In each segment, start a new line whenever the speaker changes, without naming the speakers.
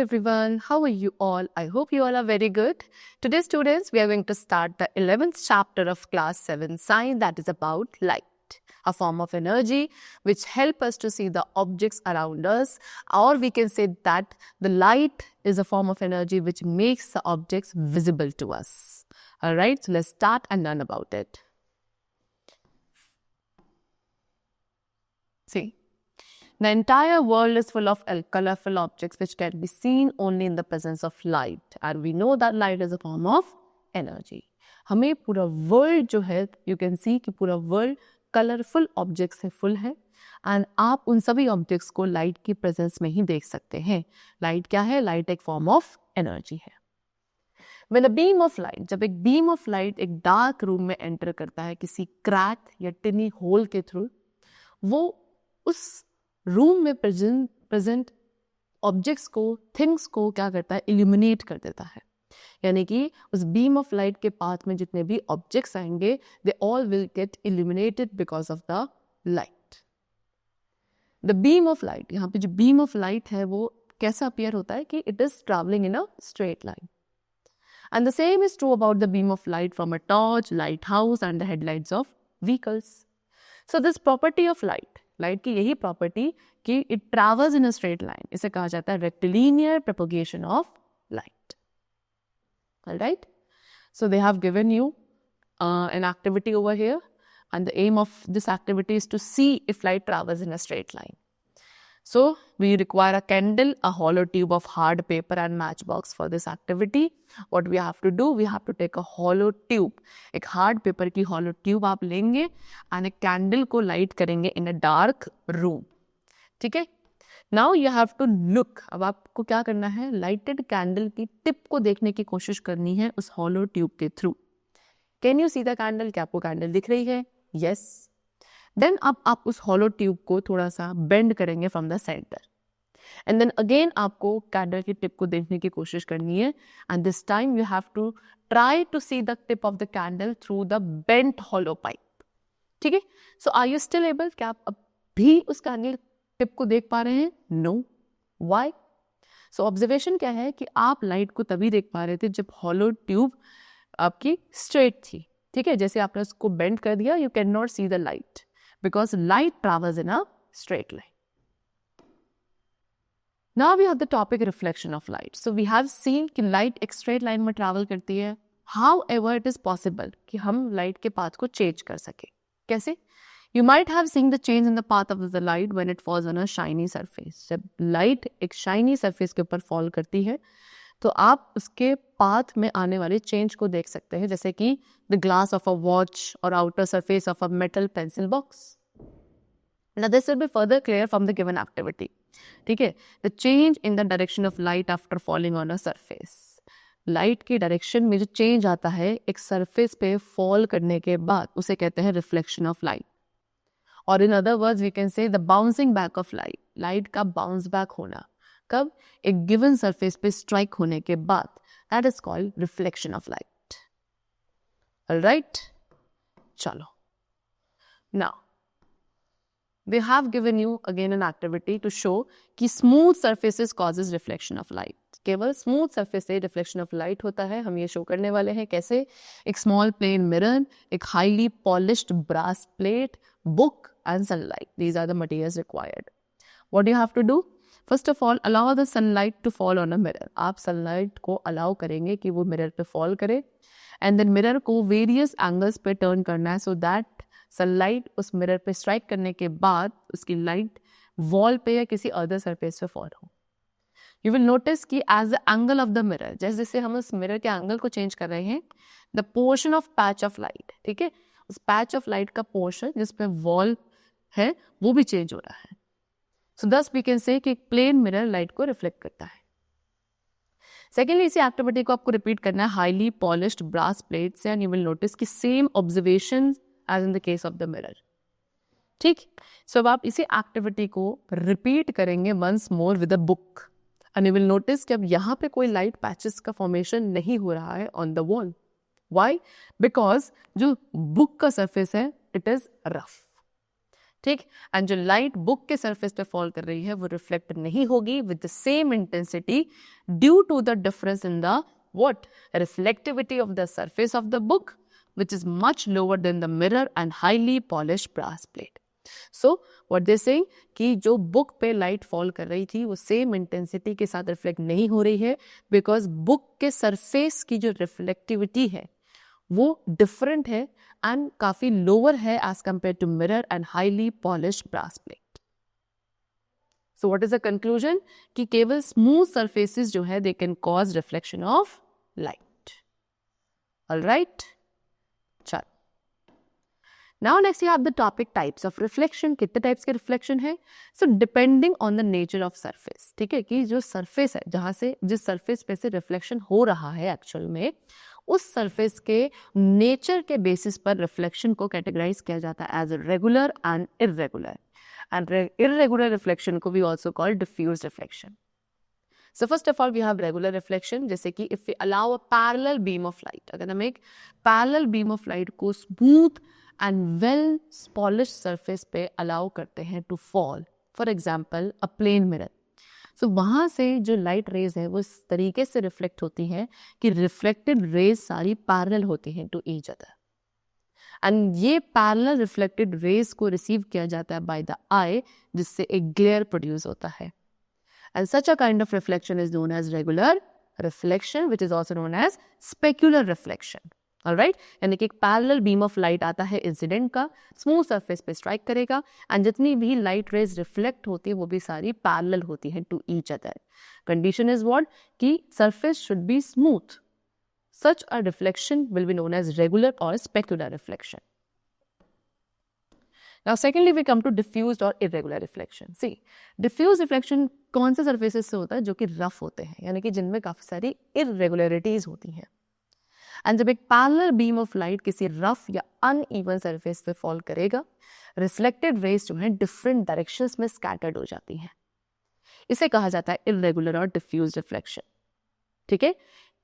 everyone. How are you all? I hope you all are very good. Today, students, we are going to start the 11th chapter of class 7 science, that is about light, a form of energy which help us to see the objects around us, or we can say that the light is a form of energy which makes the objects visible to us. All right, so let's start and learn about it. See. The entire world is full of colorful objects which can be seen only in the presence of light, and we know that light is a form of energy. हमें पूरा world जो है, you can see कि पूरा world colorful objects से full है, and आप उन सभी objects को light की presence में ही देख सकते हैं. Light क्या है? Light एक form of energy है. When a beam of light, जब एक beam of light एक dark room में enter करता है किसी crack या tiny hole के through, वो उस रूम में प्रेजेंट ऑब्जेक्ट्स को, थिंग्स को क्या करता है? इल्यूमिनेट कर देता है. यानी कि उस बीम ऑफ लाइट के पाथ में जितने भी ऑब्जेक्ट्स आएंगे, they all will get illuminated because of the light. The beam of light, यहाँ पे जो बीम ऑफ लाइट है वो कैसा अपीयर होता है कि it is travelling in a straight line. And the same is true about the beam of light from a torch, light house and the headlights of vehicles. So this property of light, light की यही property कि it travels in a straight line, इसे कहा जाता है rectilinear propagation of light. Alright, so they have given you an activity over here, and the aim of this activity is to see if light travels in a straight line. So we require a candle, a hollow tube of hard paper and matchbox for this activity. What we have to do, we have to take a hollow tube. एक hard paper की hollow tube आप लेंगे and एक candle को light करेंगे in a dark room. ठीक है? Now you have to look. अब आपको क्या करना है? Lighted candle की tip को देखने की कोशिश करनी है उस hollow tube के through. Can you see the candle? क्या आपको candle दिख रही है? Yes. देन अब आप उस हॉलो ट्यूब को थोड़ा सा बेंड करेंगे from the centre, and then again आपको कैंडल की टिप को देखने की कोशिश करनी है, and this time you have to try to see the tip of the candle through the bent hollow pipe. ठीक है? So are you still able? क्या आप अब भी उस कैंडल टिप को देख पा रहे हैं? नो. व्हाई? सो ऑब्जर्वेशन क्या है कि आप लाइट को तभी देख पा रहे थे जब हॉलो ट्यूब आपकी स्ट्रेट थी. ठीक है? जैसे आपने उसको बेंड कर दिया, you can not see the light because light travels in a straight line. Now we have the topic reflection of light. So we have seen कि light एक straight line में travel करती है. However, it is possible कि हम light के path को change कर सके. कैसे? You might have seen the change in the path of the light when it falls on a shiny surface. जब light एक shiny surface के ऊपर fall करती है, तो आप उसके path में आने वाले change को देख सकते हैं, जैसे कि the glass of a watch or outer surface of a metal pencil box. Now this will be further clear from the given activity. ठीक है? The change in the direction of light after falling on a surface. Light की direction में जो change आता है एक surface पे fall करने के बाद, उसे कहते हैं reflection of light. Or in other words, we can say the bouncing back of light. Light का bounce back होना. कब? एक given surface पे strike होने के बाद. That is called reflection of light. Alright? चलो. Now, they have given you again an activity to show कि smooth surfaces causes reflection of light. केवल smooth surface से reflection of light होता है. हम ये show करने वाले हैं कैसे? एक small plain mirror, एक highly polished brass plate, book and sunlight. These are the materials required. What do you have to do? First of all, allow the sunlight to fall on a mirror. आप sunlight को allow करेंगे कि वो mirror पे fall करे, and then mirror को various angles पे turn करना है so that सनलाइट उस मिरर पे स्ट्राइक करने के बाद उसकी लाइट वॉल पे या किसी अदर सरफेस पे फॉल हो. यू विल नोटिस कि as the angle of the mirror, जैसे जैसे हम उस मिरर के एंगल को चेंज कर रहे हैं, the portion of patch of light, ठीक है, उस पैच ऑफ लाइट का पोर्शन जिसपे वॉल है वो भी चेंज हो रहा है. सो दस वी कैन से कि एक प्लेन मिरर लाइट को रिफ्लेक्ट करता है. सेकेंडली, इसी एक्टिविटी को आपको रिपीट करना है हाईली पॉलिश्ड ब्रास प्लेट से, एंड यू विल नोटिस कि same observation as in the case of the mirror. ठीक? So अब आप इसी एक्टिविटी को रिपीट करेंगे once more with a book, and you will notice कि अब यहाँ पे कोई लाइट पैचेस का फॉर्मेशन नहीं हो रहा है on the wall. Why? Because जो बुक का सरफेस है it is rough. ठीक। एंड जो लाइट बुक के सरफेस पे फॉल कर रही है वो रिफ्लेक्ट नहीं होगी with the same intensity due to the difference in the what reflectivity of the surface of the book, which is much lower than the mirror and highly polished brass plate. So what they saying कि जो book पे light fall कर रही थी वो same intensity के साथ reflect नहीं हो रही है बिकॉज बुक के सरफेस की जो रिफ्लेक्टिविटी है वो डिफरेंट है एंड काफी लोअर है as compare to mirror and highly polished brass plate. So what is the conclusion कि केवल स्मूथ सरफेसेस जो है they can cause reflection of light. Alright, चलो now next you have the topic types of reflection. कितने types के reflection है? So depending on the nature of surface. ठीक है, कि जो सरफेस है जहां से जिस सरफेस पे से रिफ्लेक्शन हो रहा है एक्चुअल में उस सरफेस के नेचर के बेसिस पर रिफ्लेक्शन को कैटेगराइज किया जाता है as regular and irregular. And irregular reflection को we also call diffuse reflection. So first of all we have regular reflection, जैसे कि if we allow a parallel beam of light, अगर हम एक parallel beam of light को smooth and well polished surface पे allow करते हैं to fall, for example a plane mirror, so वहाँ से जो light rays है वो इस तरीके से reflect होती हैं कि reflected rays सारी parallel होती हैं to each other. एंड ये पैरेलल रिफ्लेक्टेड रेज को रिसीव किया जाता है बाय द आई, जिससे एक ग्लेयर प्रोड्यूस होता है. And such a kind of reflection is known as regular reflection which is also known as specular reflection. Alright, यानी कि एक पैरेलल बीम ऑफ लाइट आता है इंसिडेंट का, स्मूथ सरफेस पे स्ट्राइक करेगा एंड जितनी भी लाइट रेज रिफ्लेक्ट होती है वो भी सारी पैरेलल होती है to each other. Condition is what कि surface should be smooth. Such a reflection will be known as regular or specular reflection. Now secondly we come to diffused or irregular reflection. See, diffuse reflection कौन से surfaces से होता है? जो कि rough होते हैं, यानी कि जिनमें काफी सारी irregularities होती हैं. And जब एक parallel beam of light किसी rough या uneven surface पे fall करेगा, reflected rays जो हैं different directions में scattered हो जाती हैं. इसे कहा जाता है irregular और diffuse reflection. ठीक है,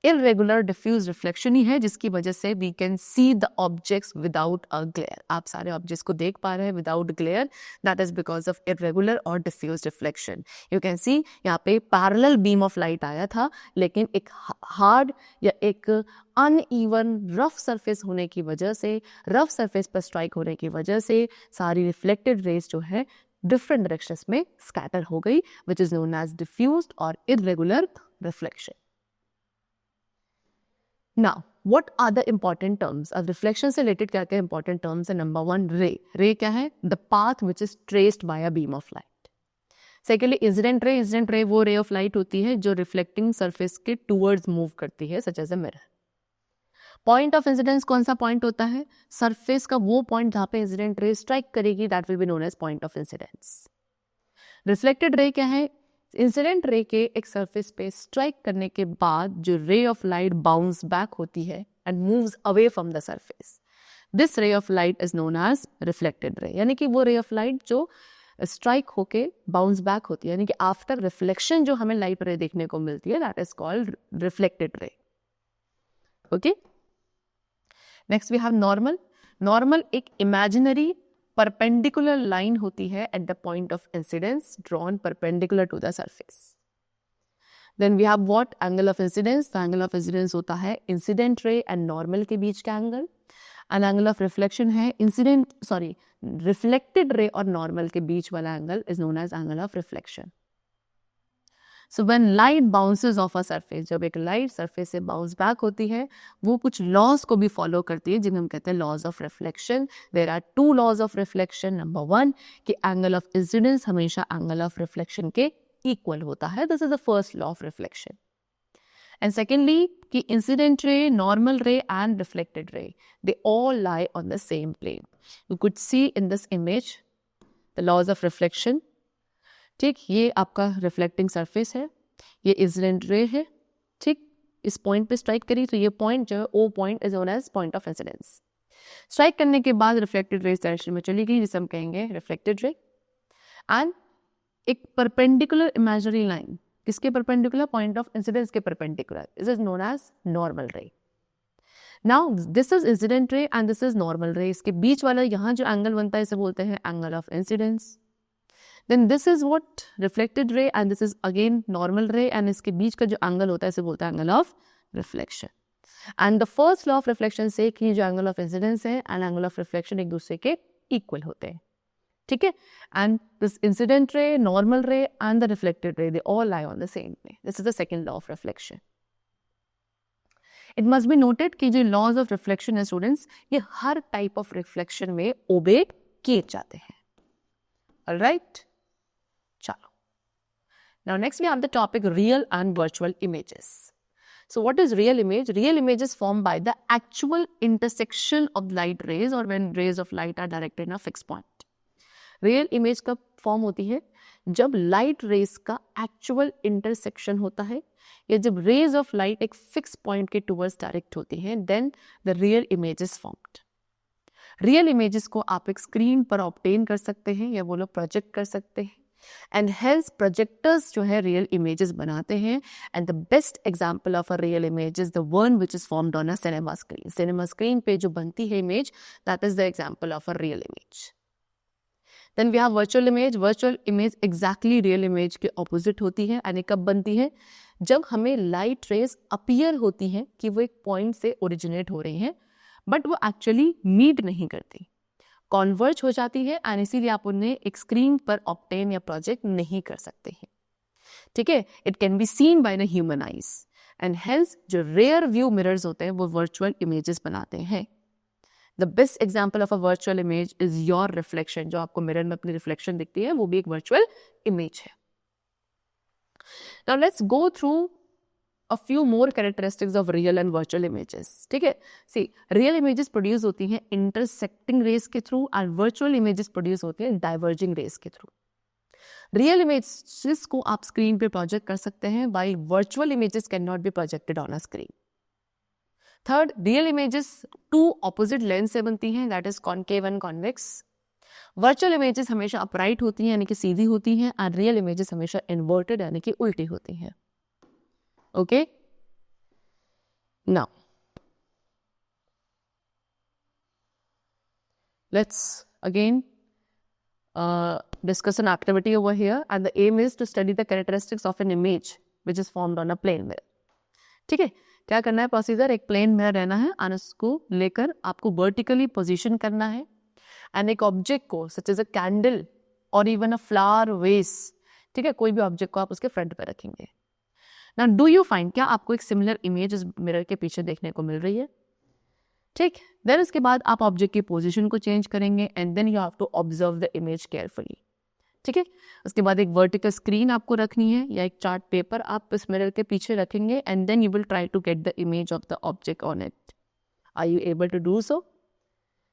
irregular diffuse reflection ही है जिसकी वजह से we can see the objects without a glare. आप सारे objects को देख पा रहे हैं without glare. That is because of irregular or diffuse reflection. You can see यहाँ पे parallel beam of light आया था, लेकिन एक hard या एक uneven rough surface होने की वजह से, rough surface पर strike होने की वजह से सारी reflected rays जो है different directions में scatter हो गई, which is known as diffused or irregular reflection. Now, what are the important terms? अब reflection से related क्या क्या important terms है? Number one, ray. Ray क्या है? The path which is traced by a beam of light. Secondly, incident ray. Incident ray वो ray of light होती है जो reflecting surface के towards move करती है, such as a mirror. Point of incidence कौन सा point होता है? Surface का वो point जहाँ पे incident ray strike करेगी, that will be known as point of incidence. Reflected ray क्या है? इंसिडेंट रे के एक सरफेस पे स्ट्राइक करने के बाद जो रे ऑफ लाइट बाउंस बैक होती है and moves away from the surface, this ray of light is known as reflected ray. यानी कि वो रे ऑफ लाइट जो स्ट्राइक होके बाउंस बैक होती है, यानी कि आफ्टर रिफ्लेक्शन जो हमें लाइट रे देखने को मिलती है, that is called reflected ray. Okay, next we have normal. Normal एक इमेजिनरी परपेंडिकुलर लाइन होती है at the point of incidence drawn perpendicular to the surface. Then we have what? Angle of incidence. The angle of incidence होता है incident ray and normal के बीच का angle. And angle of reflection है reflected ray और normal के बीच वाला angle is known as angle of reflection. So when light bounces of a surface, जब एक लाइट सरफेस से बाउंस बैक होती है वो कुछ लॉज को भी फॉलो करती है जिन्हें हम कहते हैं laws of reflection. There are two laws of reflection. Number one कि एंगल ऑफ इंसिडेंस हमेशा एंगल ऑफ रिफ्लेक्शन के इक्वल होता है. This is the first law of reflection. And secondly कि incident ray, normal ray and reflected ray they all lie on the same plane. You could see in this image the laws of reflection. ठीक, ये आपका reflecting surface है, ये incident ray है. ठीक, इस point पे स्ट्राइक करी तो ये पॉइंट जो है O point is known as point of incidence. Strike करने के बाद रिफ्लेक्टेड रे इस डायरेक्शन में चली गई जिसे हम कहेंगे रिफ्लेक्टेड रे. एंड एक परपेंडिकुलर इमेजिनरी लाइन किसके परपेंडिकुलर? पॉइंट ऑफ इंसिडेंस के perpendicular, this is known as normal ray. Now this is incident ray and this is normal ray. इसके बीच वाला यहाँ जो एंगल बनता है इसे बोलते हैं angle of incidence. Then this is what reflected ray and this is again normal ray and इसके बीच का जो एंगल होता है इसे बोलता है angle of reflection. And the first law of reflection says कि जो एंगल ऑफ इंसिडेंस है एंड एंगल ऑफ रिफ्लेक्शन एक दूसरे के इक्वल होते हैं. ठीक है. And this incident ray, normal ray and the reflected ray, they all lie on the same plane. This is the second law of reflection. It must be noted कि जो laws of reflection है students, ये हर type of reflection में ओबे किए जाते हैं. ऑलराइट, चलो. Now next we have the topic real and virtual images. So what is real image? Real image is formed by the actual intersection of light rays or when rays of light are directed in a fixed point. Real image कब form होती है? जब light rays का actual intersection होता है या जब rays of light एक फिक्स पॉइंट के टूवर्ड्स डायरेक्ट होती हैं, then the real image is formed. Real images को आप एक स्क्रीन पर ऑब्टेन कर सकते हैं या वो लोग प्रोजेक्ट कर सकते हैं. एंड हेल्स प्रोजेक्टर्स जो है रियल इमेजेस बनाते हैं. And the best example of a real image is the one which is formed on a cinema screen. Cinema screen पे जो बनती है image, that is the example of a real image. Then we have virtual image. Virtual image exactly real image के opposite होती है. And कब बनती है? जब हमें लाइट रेज अपीयर होती हैं कि वो एक पॉइंट से ओरिजिनेट हो रही हैं, बट वो एक्चुअली मीट नहीं करती, कॉन्वर्ज हो जाती है एंड इसीलिए आप उन्हें एक स्क्रीन पर ऑब्टेन या प्रोजेक्ट नहीं कर सकते हैं. ठीक है. It can be seen by the human eyes and helps जो रेयर व्यू मिरर्स होते हैं वो वर्चुअल इमेजेस बनाते हैं. The best example of a virtual image is your reflection. जो आपको मिरर में अपनी रिफ्लेक्शन दिखती है वो भी एक वर्चुअल इमेज है. Now let's go through a few more characteristics of real and virtual images. ठीक है. See, real images produce होती हैं intersecting rays के through and virtual images produce होती हैं diverging rays के through. Real images को आप screen पे project कर सकते हैं while virtual images cannot be projected on a screen. Third, real images two opposite lens से बनती हैं, that is concave and convex. Virtual images हमेशा upright होती हैं यानी कि सीधी होती हैं and real images हमेशा inverted यानी कि उल्टी होती हैं. Okay, now let's again discuss an activity over here and the aim is to study the characteristics of an image which is formed on a plane mirror. ठीक है. क्या करना है प्रोसीजर? एक प्लेन मिरर रहना है और उसको लेकर आपको वर्टिकली पोजीशन करना है एंड एक ऑब्जेक्ट को सच एज अ कैंडल और इवन अ फ्लावर वेस, ठीक है, कोई भी ऑब्जेक्ट को आप उसके फ्रंट पे रखेंगे. Now, do you find क्या आपको एक सिमिलर इमेज इस मिरर के पीछे देखने को मिल रही है? ठीक. देन उसके बाद आप ऑब्जेक्ट की पोजीशन को चेंज करेंगे and then you have to observe the image carefully. ठीक है. उसके बाद एक वर्टिकल स्क्रीन आपको रखनी है या एक चार्ट पेपर आप इस मिरर के पीछे रखेंगे and then you will try to get the image of the object on it. Are you able to do so?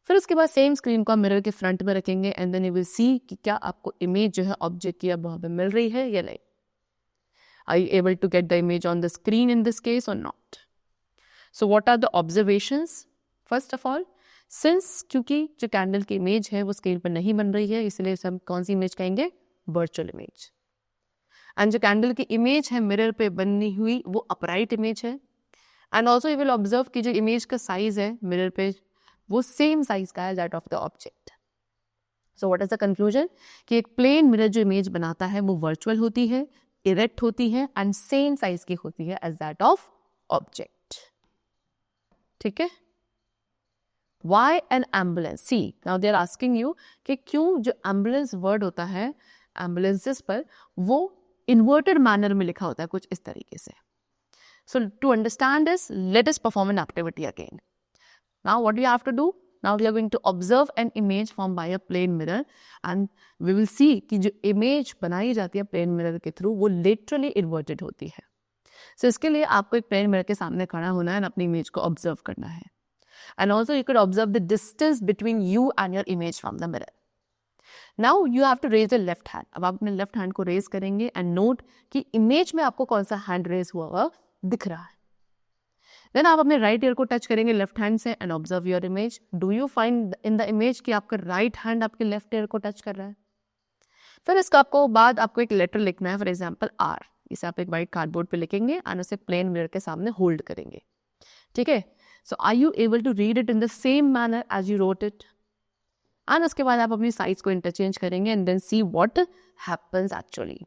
फिर उसके बाद सेम स्क्रीन को आप मिरर के फ्रंट में रखेंगे and then you will see कि क्या आपको इमेज जो है ऑब्जेक्ट की अब वहाँ पे मिल रही है या नहीं. Are you able to get the image on the screen in this case or not? So what are the observations? First of all, since क्योंकि जो कैंडल की इमेज है वो स्क्रीन पर नहीं बन रही है, इसलिए हम कौन सी इमेज कहेंगे? Virtual image. एंड जो कैंडल की इमेज है मिरर पे बनी हुई वो अपराइट इमेज है. And also you will observe कि जो इमेज का साइज है मिरर पे वो सेम साइज का है that of the object. So what is the conclusion? कि एक प्लेन मिरर जो इमेज बनाता है वो वर्चुअल होती है, इरेक्ट होती है एंड सेम साइज की होती है एज दैट ऑफ ऑब्जेक्ट. ठीक है. Why an ambulance? See, now they are asking you कि क्यों जो ambulance word होता है ambulances पर वो inverted manner में लिखा होता है कुछ इस तरीके से. So to understand this, let us perform an activity again. Now what do you have to do? Now we are going to observe an image formed by a plane mirror and we will see कि जो image बनाई जाती है plane mirror के through वो literally inverted होती है. So इसके लिए आपको एक plane mirror के सामने खड़ा होना है और अपनी image को observe करना है. And also you could observe the distance between you and your image from the mirror. Now you have to raise the left hand. अब आप अपने left hand को raise करेंगे and note कि image में आपको कौन सा hand raise हुआ हुआ दिख रहा है. Then आप अपने right ear को touch करेंगे left hand से and observe your image. Do you find in the image कि आपका right hand आपके left ear को touch कर रहा है? फिर इसका आपको बाद आपको एक letter लिखना है, for example R. इसे आप एक white cardboard पे लिखेंगे और उसे plane mirror के सामने hold करेंगे. ठीक है. So are you able to read it in the same manner as you wrote it? And उसके बाद आप अपनी साइज को इंटरचेंज करेंगे and then see what happens actually.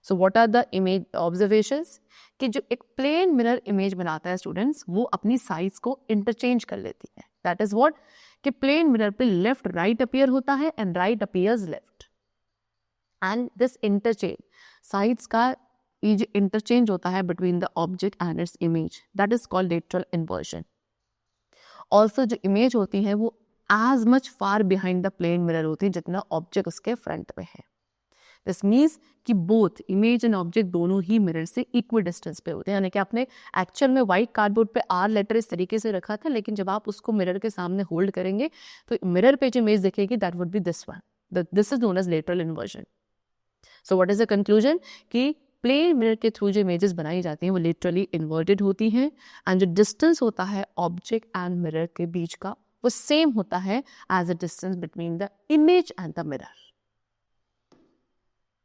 So what are the image observations? कि जो एक प्लेन मिरर इमेज बनाता है स्टूडेंट्स, वो अपनी साइज को इंटरचेंज कर लेती है. दैट इज व्हाट, कि प्लेन मिरर पे लेफ्ट राइट अपीयर होता है and right appears left. And this interchange, sides का ये जो इंटरचेंज होता है between the object and its image, that is called lateral inversion. Also जो इमेज होती है वो as much far behind the plane mirror होती है जितना ऑब्जेक्ट उसके फ्रंट में है. दिस मीन्स कि बोथ इमेज एंड ऑब्जेक्ट दोनों ही मिरर से इक्वल डिस्टेंस पे होते हैं. यानी कि आपने एक्चुअल में व्हाइट कार्डबोर्ड पे आर लेटर इस तरीके से रखा था, लेकिन जब आप उसको मिरर के सामने होल्ड करेंगे तो मिरर पे जो इमेज दिखेगी that would be this one. This is known as lateral inversion. So what is the conclusion? कि प्लेन मिरर के थ्रू जो इमेजेस बनाई जाती हैं वो लिटरली इन्वर्टेड होती हैं एंड जो डिस्टेंस होता है ऑब्जेक्ट एंड मिरर के बीच का वो सेम होता है as a distance between the image and the mirror.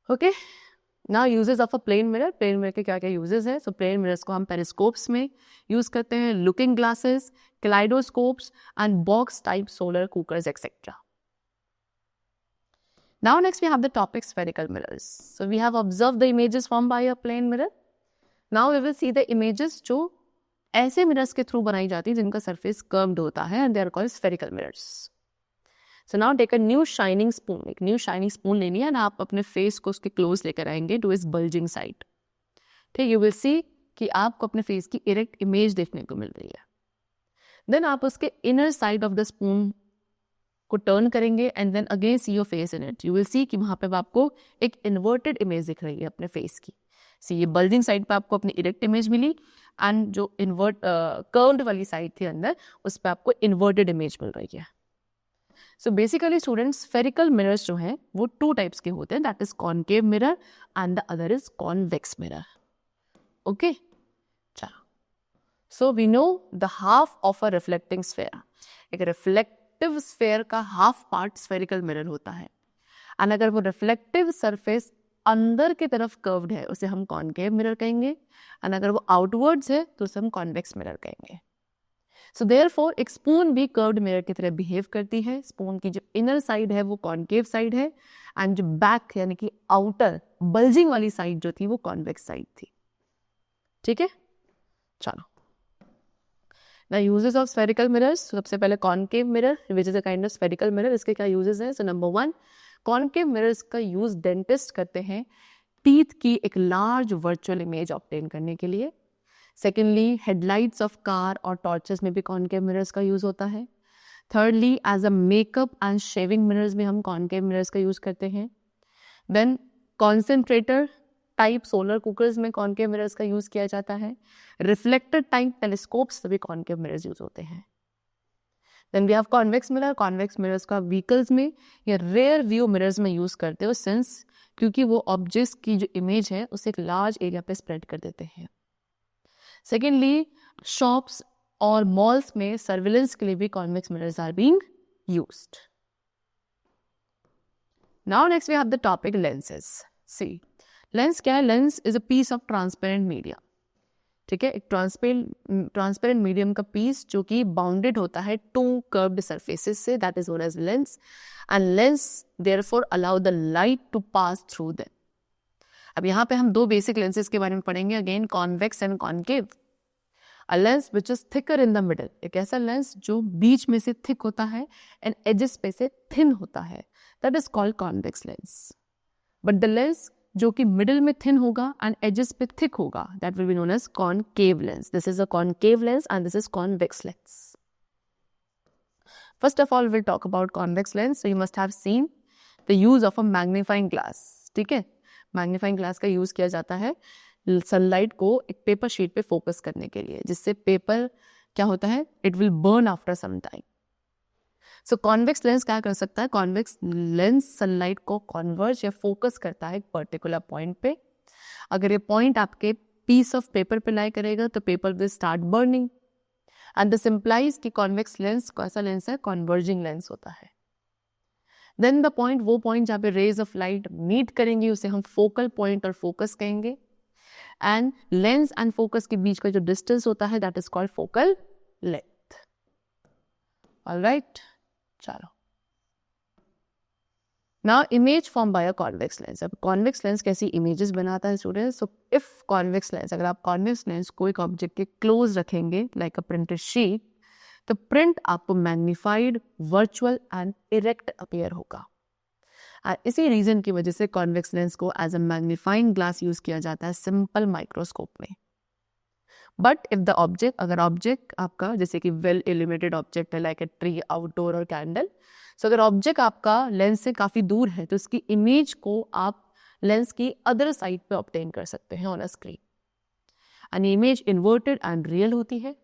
Okay, now uses of a plane mirror. Plane mirror के क्या क्या यूजेस हैं? सो प्लेन मिरर्स को हम पेरिस्कोप्स में यूज करते हैं, looking glasses, kaleidoscopes and box type solar cookers etcetera. Now next we have the topic spherical mirrors. So we have observed the images formed by a plane mirror. Now we will see the images जो ऐसे mirrors के through बनाई जाती है जिनका surface curved होता है and they are called spherical mirrors. So now take a new shining spoon. एक new shining spoon लेनी है और आप अपने face को उसके close लेकर आएंगे to its bulging side. ठीक, you will see कि आपको अपने face की erect image देखने को मिल रही है. Then आप उसके inner side of the spoon को टर्न करेंगे and then again see your face in it. You will see कि वहाँ पे आपको एक इन्वर्टेड इमेज दिख रही है अपने फेस की. सी ये बल्जिंग साइड पे आपको अपनी इरेक्ट इमेज मिली एंड जो इन्वर्ट कर्व्ड वाली साइड थी अंदर उस पर आपको इन्वर्टेड इमेज मिल रही है. So basically students spherical mirrors जो हैं वो टू टाइप्स के होते हैं, that is concave mirror and the other is convex mirror. Okay, चलो. So we know the half of a reflecting sphere. एक रिफ्लेक्टिव स्फेयर का हाफ पार्ट स्फेरिकल मिरर होता है एंड अगर वो रिफ्लेक्टिव सरफेस अंदर की तरफ कर्व्ड है उसे हम कॉनकेव मिरर कहेंगे एंड अगर वो आउटवर्ड्स है तो उसे हम कॉन्वेक्स मिरर कहेंगे. सो देयरफॉर एक स्पून भी कर्व्ड मिरर की तरह बिहेव करती है. स्पून की जो इनर साइड है वो कॉनकेव साइड है एंड जो बैक यानी कि आउटर बल्जिंग वाली साइड जो थी वो कॉन्वेक्स साइड थी. ठीक है, चलो. Now uses of spherical mirrors. सबसे पहले concave mirror, which is a kind of spherical mirror. इसके क्या uses हैं? So number one, concave mirrors का use dentist करते हैं teeth की एक large virtual image obtain करने के लिए. Secondly, headlights of car और torches में भी concave mirrors का use होता है. Thirdly, as a makeup and shaving mirrors में हम concave mirrors का use करते हैं. Then concentrator type solar cookers में कॉनकेव मिरर्स का यूज किया जाता है. रिफ्लेक्टर टाइप टेलीस्कोप्स सभी कॉनकेव मिरर्स यूज होते हैं. Then we have convex mirror. Convex mirrors का व्हीकल्स में या रेयर व्यू मिरर्स में यूज करते हो सिंस क्योंकि वो ऑब्जेक्ट्स की जो इमेज है उसे एक लार्ज एरिया पे स्प्रेड कर देते हैं. सेकेंडली, शॉप्स और मॉल्स में सर्विलेंस के लिए भी convex mirrors are being used. Now next we have the topic lenses. See lens क्या है? Lens is a piece of transparent medium. ठीक है, एक ट्रांसपेरेंट मीडियम का पीस जो कि बाउंडेड होता है टू कर्व्ड सरफेसेस से, that is known as lens. And lens therefore allow the light to pass through them. अब यहाँ पे हम दो बेसिक लेंसेज के बारे में पढ़ेंगे, again convex and concave. A lens which is thicker in the middle, एक ऐसा लेंस जो बीच में से थिक होता है एंड एजेस पे से थिन होता है, that is called convex lens. But the lens जो कि मिडिल में थिन होगा एंड एजेस पे थिक होगा, that will be known as concave lens. This is a concave lens and this is convex lens. First of all will talk about convex lens. So you must have seen the use of a magnifying glass. ठीक है, magnifying glass का use किया जाता है sunlight को एक paper sheet पे focus करने के लिए, जिससे पेपर क्या होता है, it will burn after some time. So convex lens क्या कर सकता है? कॉन्वेक्स लेंस सनलाइट को कॉन्वर्ज या फोकस करता है एक पर्टिकुलर पॉइंट पे. अगर ये पॉइंट आपके पीस ऑफ पेपर पे लाई करेगा तो paper will start burning and this implies कि कॉन्वेक्स लेंस कैसा लेंस है? कॉन्वर्जिंग लेंस होता है. देन द पॉइंट, वो पॉइंट जहाँ पे रेज ऑफ लाइट मीट करेंगी उसे हम फोकल पॉइंट और फोकस कहेंगे. एंड लेंस एंड फोकस के बीच का जो डिस्टेंस होता है that is called focal length. Alright, चलो। Now image form by a convex lens. अब कॉन्वेक्स लेंस कैसी इमेजेस बनाता है students? So if convex lens, अगर आप कॉन्वेक्स लेंस को एक ऑब्जेक्ट के क्लोज रखेंगे लाइक अ प्रिंटेड शीट, तो प्रिंट आपको magnified, virtual and erect appear होगा। इसी रीजन की वजह से कॉन्वेक्स लेंस को as a magnifying glass use किया जाता है सिंपल माइक्रोस्कोप में। बट इफ द ऑब्जेक्ट, अगर ऑब्जेक्ट आपका जैसे कि वेल इल्यूमिनेटेड ऑब्जेक्ट है लाइक ए ट्री, आउटडोर और कैंडल, सो अगर ऑब्जेक्ट आपका लेंस से काफी दूर है तो उसकी इमेज को आप लेंस की अदर साइड पे ऑब्टेन कर सकते हैं on a screen. And image inverted and real होती है।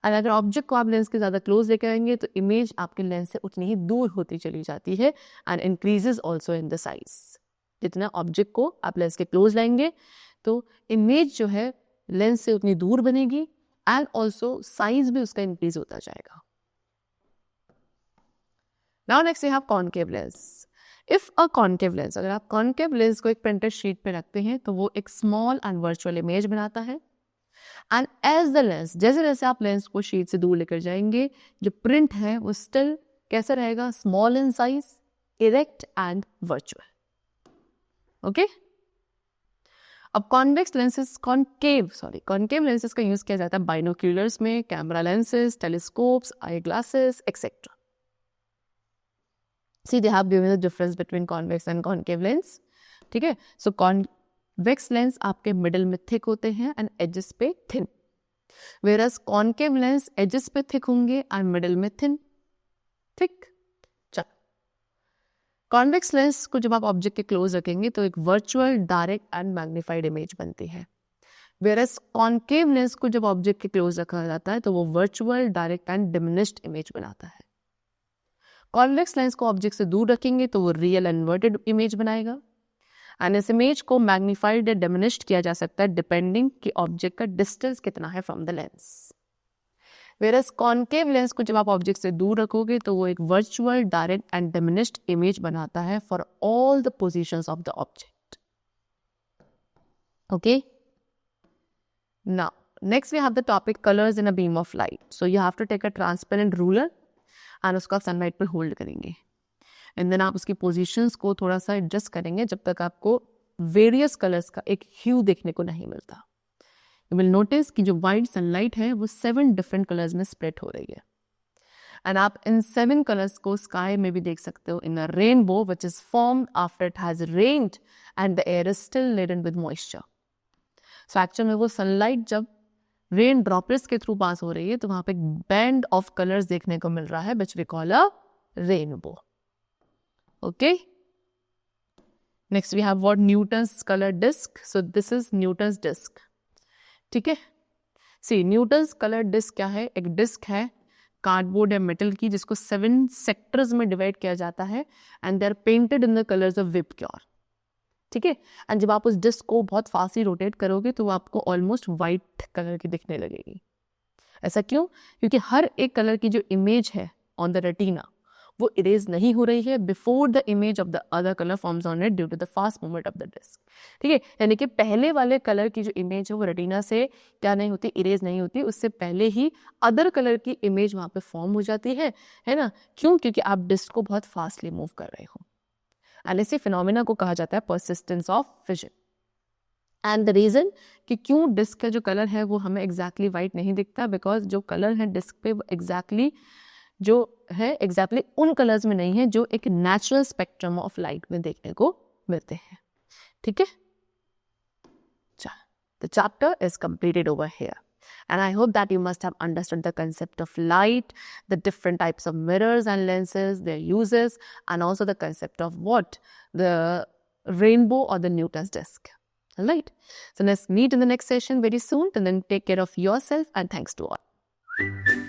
एंड अगर ऑब्जेक्ट को आप लेंस के ज़्यादा क्लोज लेकर आएंगे तो इमेज आपके लेंस से उतनी ही दूर होती चली जाती है and increases also in the size. जितना ऑब्जेक्ट को आप लेंस के क्लोज लाएंगे तो इमेज जो है लेंस से उतनी दूर बनेगी एंड ऑल्सो साइज भी उसका इंक्रीज होता जाएगा। Now next we have concave lens. If a concave lens, अगर आप कॉनकेव लेंस को एक प्रिंटेड शीट पे रखते हैं तो वो एक स्मॉल एंड वर्चुअल इमेज बनाता है। एंड एज द लेंस, जैसे जैसे आप लेंस को शीट से दूर लेकर जाएंगे, जो प्रिंट है वो स्टिल कैसा रहेगा? Small in size, erect and virtual. Okay, अब कॉन्वेक्स लेंसेज, कॉनकेव लेंसेज का यूज किया जाता है बाइनोक्यूलर्स में, camera lenses, telescopes, eye glasses etcetera. See, they have given the difference between convex and concave lens. ठीक है, सो कॉन्वेक्स लेंस आपके middle में थिक होते हैं एंड एजेस पे thin, versus concave lens edges पे थिक होंगे एंड मिडिल में थिन। थिक, चल। कॉन्वेक्स लेंस को जब आप ऑब्जेक्ट के क्लोज रखेंगे तो एक virtual, direct and magnified image बनती है, वेरस कॉनकेव लेंस को जब ऑब्जेक्ट के क्लोज रखा जाता है तो वो virtual, direct and diminished image बनाता है। कॉन्वेक्स लेंस को ऑब्जेक्ट से दूर रखेंगे तो वो रियल इन्वर्टेड इमेज बनाएगा एंड इस इमेज को मैग्नीफाइड या डिमिनिश्ड किया जा सकता है डिपेंडिंग कि ऑब्जेक्ट का डिस्टेंस कितना है from the lens. Versus concave lens को जब आप ऑब्जेक्ट से दूर रखोगे तो वो एक virtual, direct and diminished image बनाता है for all the positions of the object. Okay, now next we have the topic colours in a beam of light. So you have to take a transparent ruler and उसका sunlight पर hold करेंगे and then आप उसकी positions को थोड़ा सा adjust करेंगे जब तक आपको वेरियस कलर्स का एक ह्यू देखने को नहीं मिलता। यू विल नोटिस कि जो वाइट सनलाइट है वो 7 डिफरेंट कलर्स में स्प्रेड हो रही है एंड आप इन 7 कलर्स को स्काई में भी देख सकते हो in a rainbow which is formed after it has rained and the air is still laden with moisture. So actual में वो सनलाइट जब रेन ड्रॉपलेट्स के थ्रू पास हो रही है तो वहां पे एक बैंड ऑफ कलर्स देखने को मिल रहा है which we call a rainbow. Okay, next we have what? Newton's colour disc. So this is Newton's disc. ठीक है, सी न्यूटन्स कलर डिस्क क्या है? एक डिस्क है कार्डबोर्ड या मेटल की जिसको 7 सेक्टर्स में डिवाइड किया जाता है and they are painted in the colours of VIBGYOR. ठीक है, एंड जब आप उस डिस्क को बहुत फास्ट ही रोटेट करोगे तो वो आपको ऑलमोस्ट वाइट कलर की दिखने लगेगी। ऐसा क्यों? क्योंकि हर एक कलर की जो इमेज है ऑन द रेटिना वो इरेज नहीं हो रही है before the image of the other colour forms on it due to the fast movement of the disc. ठीक है, यानी कि पहले वाले कलर की जो इमेज है वो रेटिना से क्या नहीं होती? इरेज नहीं होती, उससे पहले ही अदर कलर की इमेज वहां पे फॉर्म हो जाती है ना? क्यों? क्योंकि आप डिस्क को बहुत फास्टली मूव कर रहे हो एंड इसी फिनोमिना को कहा जाता है persistence of vision. And the reason कि क्यों डिस्क का जो कलर है वो हमें एग्जैक्टली वाइट नहीं दिखता, बिकॉज जो कलर है डिस्क पे एग्जैक्टली जो है एग्जैक्टली उन कलर्स में नहीं है जो एक नेचुरल स्पेक्ट्रम ऑफ लाइट में देखने को मिलते हैं। ठीक है, the chapter is completed over here and I hope that you must have understood the concept of light, the different types of mirrors and lenses, their uses, and also the concept of what? The rainbow or the Newton's disk. All right, so let's meet in the next session very soon, and then take care of yourself and thanks to all.